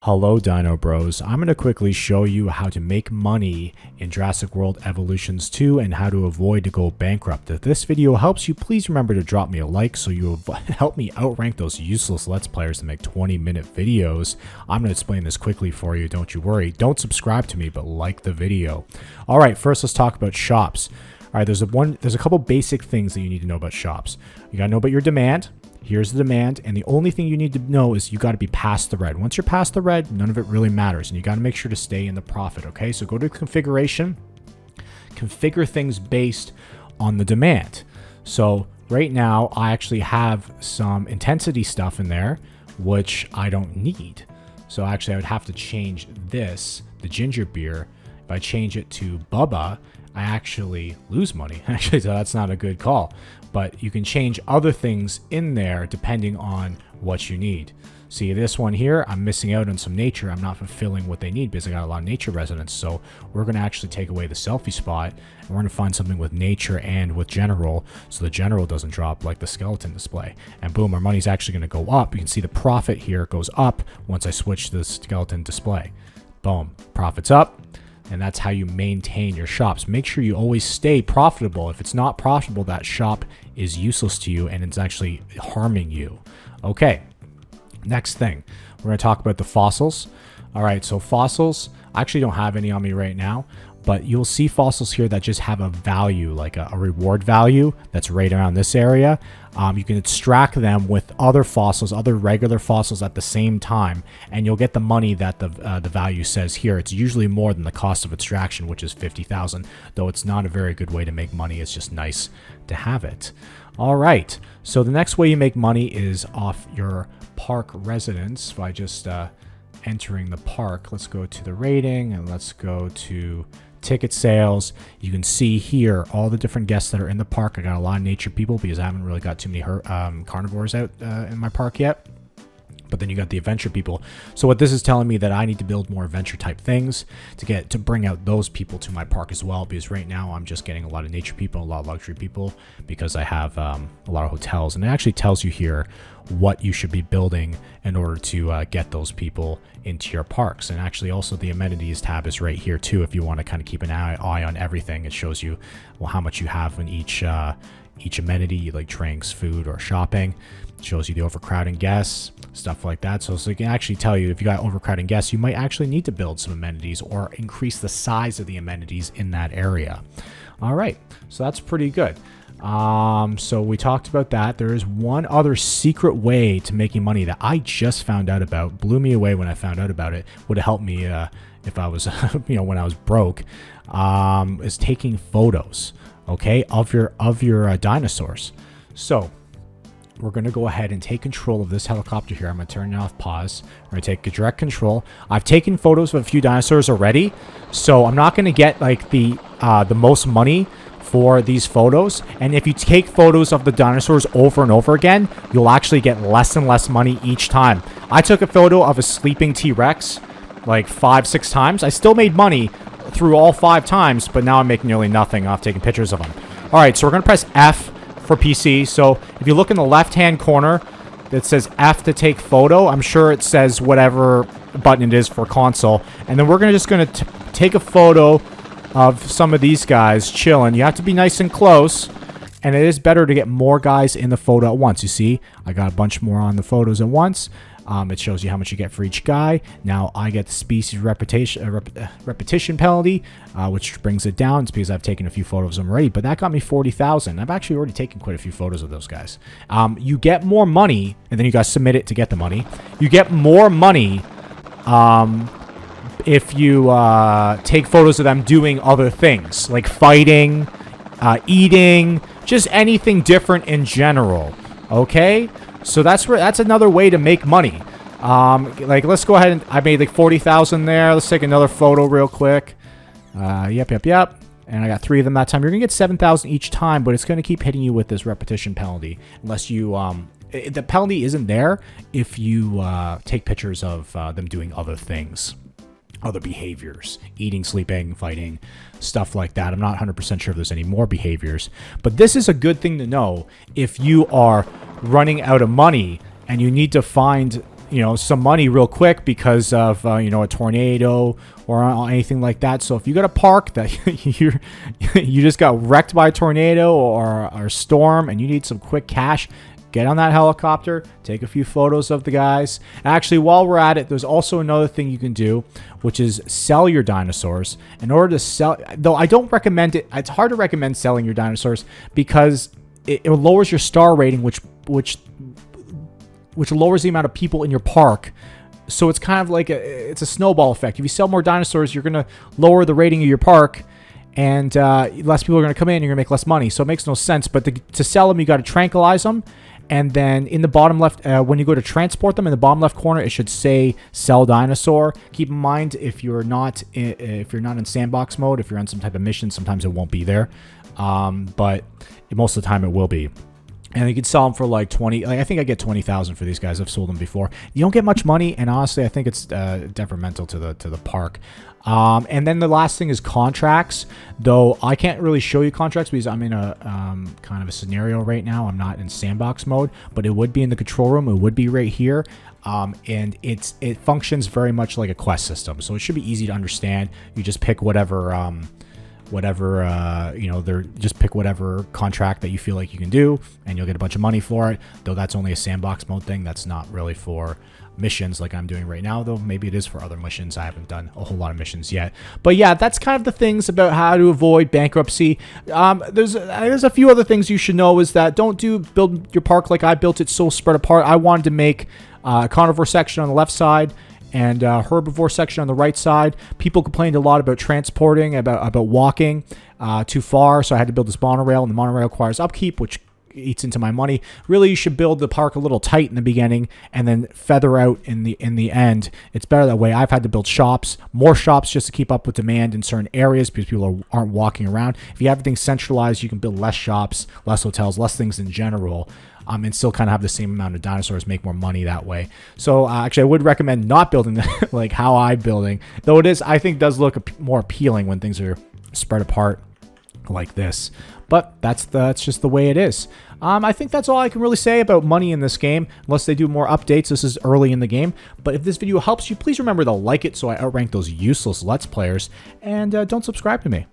Hello Dino Bros, I'm going to quickly show you how to make money in Jurassic World Evolutions 2 and how to avoid to go bankrupt. If this video helps you, please remember to drop me a like so you help me outrank those useless Let's Players that make 20-minute videos. I'm going to explain this quickly for you, don't you worry. Don't subscribe to me, but like the video. Alright, first let's talk about shops. Alright, there's a couple basic things that you need to know about shops. You got to know about your demand. Here's the demand, and the only thing you need to know is you got to be past the red. Once you're past the red, none of it really matters, and you got to make sure to stay in the profit, okay? So go to configuration, configure things based on the demand. So right now, I actually have some intensity stuff in there, which I don't need. So actually, I would have to change this, the ginger beer. If I change it to Bubba, I actually lose money. Actually, so that's not a good call. But you can change other things in there depending on what you need. See this one here, I'm missing out on some nature. I'm not fulfilling what they need because I got a lot of nature residents. So we're going to actually take away the selfie spot and we're going to find something with nature and with general so the general doesn't drop like the skeleton display. And boom, our money's actually going to go up. You can see the profit here goes up once I switch to the skeleton display. Boom, profit's up. And that's how you maintain your shops. Make sure you always stay profitable. If it's not profitable, that shop is useless to you and it's actually harming you. Okay, next thing. We're going to talk about the fossils. All right, so fossils, I actually don't have any on me right now, but you'll see fossils here that just have a value, like a reward value that's right around this area. You can extract them with other fossils, other regular fossils at the same time, and you'll get the money that the value says here. It's usually more than the cost of extraction, which is 50,000, though it's not a very good way to make money. It's just nice to have it. All right, so the next way you make money is off your park residence by just entering the park. Let's go to the rating and let's go to ticket sales. You can see here all the different guests that are in the park. I got a lot of nature people because I haven't really got too many carnivores out in my park yet. But then you got the adventure people. So what this is telling me that I need to build more adventure type things to bring out those people to my park as well, because right now I'm just getting a lot of nature people, a lot of luxury people, because I have a lot of hotels. And it actually tells you here what you should be building in order to get those people into your parks. And actually also the amenities tab is right here too. If you want to kind of keep an eye on everything, it shows you, well, how much you have in each amenity, like drinks, food, or shopping. It shows you the overcrowding guests, stuff like that. So it can actually tell you if you got overcrowding guests, you might actually need to build some amenities or increase the size of the amenities in that area. All right, so that's pretty good. So we talked about that. There is one other secret way to making money that I just found out about. Blew me away when I found out about it. Would have helped me if I was, when I was broke. Is taking photos, okay, of your dinosaurs. So we're going to go ahead and take control of this helicopter here. I'm going to turn it off, pause. We're going to take direct control. I've taken photos of a few dinosaurs already, so I'm not going to get like the most money for these photos. And if you take photos of the dinosaurs over and over again, you'll actually get less and less money each time. I took a photo of a sleeping T-Rex like 5-6 times. I still made money through all 5 times, but now I'm making nearly nothing off taking pictures of them. All right, so we're going to press F for PC. So if you look in the left-hand corner, that says F to take photo. I'm sure it says whatever button it is for console. And then we're just going to take a photo of some of these guys chilling. You have to be nice and close, and it is better to get more guys in the photo at once. You see, I got a bunch more on the photos at once. It shows you how much you get for each guy. Now I get the species repetition penalty, which brings it down. It's because I've taken a few photos of them already, but that got me 40,000. I've actually already taken quite a few photos of those guys. You get more money, and then you got to submit it to get the money. You get more money if you take photos of them doing other things, like fighting, eating, just anything different in general. Okay? So that's another way to make money. Like, let's go ahead and I made like 40,000 there. Let's take another photo real quick. Yep. And I got 3 of them that time. You're gonna get 7,000 each time, but it's gonna keep hitting you with this repetition penalty unless you the penalty isn't there if you take pictures of them doing other things, other behaviors, eating, sleeping, fighting, stuff like that. I'm not 100% sure if there's any more behaviors, but this is a good thing to know if you are running out of money and you need to find some money real quick because of a tornado or anything like that. So if you got a park that you just got wrecked by a tornado or a storm and you need some quick cash, get on that helicopter, take a few photos of the guys. Actually, while we're at it, there's also another thing you can do, which is sell your dinosaurs. In order to sell, though I don't recommend it, it's hard to recommend selling your dinosaurs because it lowers your star rating, which lowers the amount of people in your park. So it's kind of like it's a snowball effect. If you sell more dinosaurs, you're going to lower the rating of your park, and less people are going to come in, and you're going to make less money. So it makes no sense. But to sell them, you got to tranquilize them. And then in the bottom left, when you go to transport them, in the bottom left corner, it should say "Sell Dinosaur." Keep in mind, if you're not in sandbox mode, if you're on some type of mission, sometimes it won't be there, but most of the time it will be. And you can sell them for like 20. Like I think I get 20,000 for these guys. I've sold them before. You don't get much money, and honestly, I think it's detrimental to the park. And then the last thing is contracts. Though I can't really show you contracts because I'm in a kind of a scenario right now. I'm not in sandbox mode, but it would be in the control room. It would be right here. And it functions very much like a quest system, so it should be easy to understand. You just pick whatever just pick whatever contract that you feel like you can do, and you'll get a bunch of money for it. Though that's only a sandbox mode thing. That's not really for missions like I'm doing right now, though maybe it is for other missions. I haven't done a whole lot of missions yet, but yeah, that's kind of the things about how to avoid bankruptcy. There's a few other things you should know. Is that don't build your park like I built it, so spread apart. I wanted to make a carnivore section on the left side and herbivore section on the right side. People complained a lot about transporting, about walking too far, so I had to build this monorail, and the monorail requires upkeep, which eats into my money. Really, you should build the park a little tight in the beginning and then feather out in the end. It's better that way. I've had to build more shops just to keep up with demand in certain areas because people aren't walking around. If you have everything centralized, you can build less shops, less hotels, less things in general, and still kind of have the same amount of dinosaurs, make more money that way. So actually, I would recommend not building like how I'm building, though I think does look more appealing when things are spread apart like this. But that's just the way it is. I think that's all I can really say about money in this game, unless they do more updates. This is early in the game. But if this video helps you, please remember to like it so I outrank those useless Let's Players, and don't subscribe to me.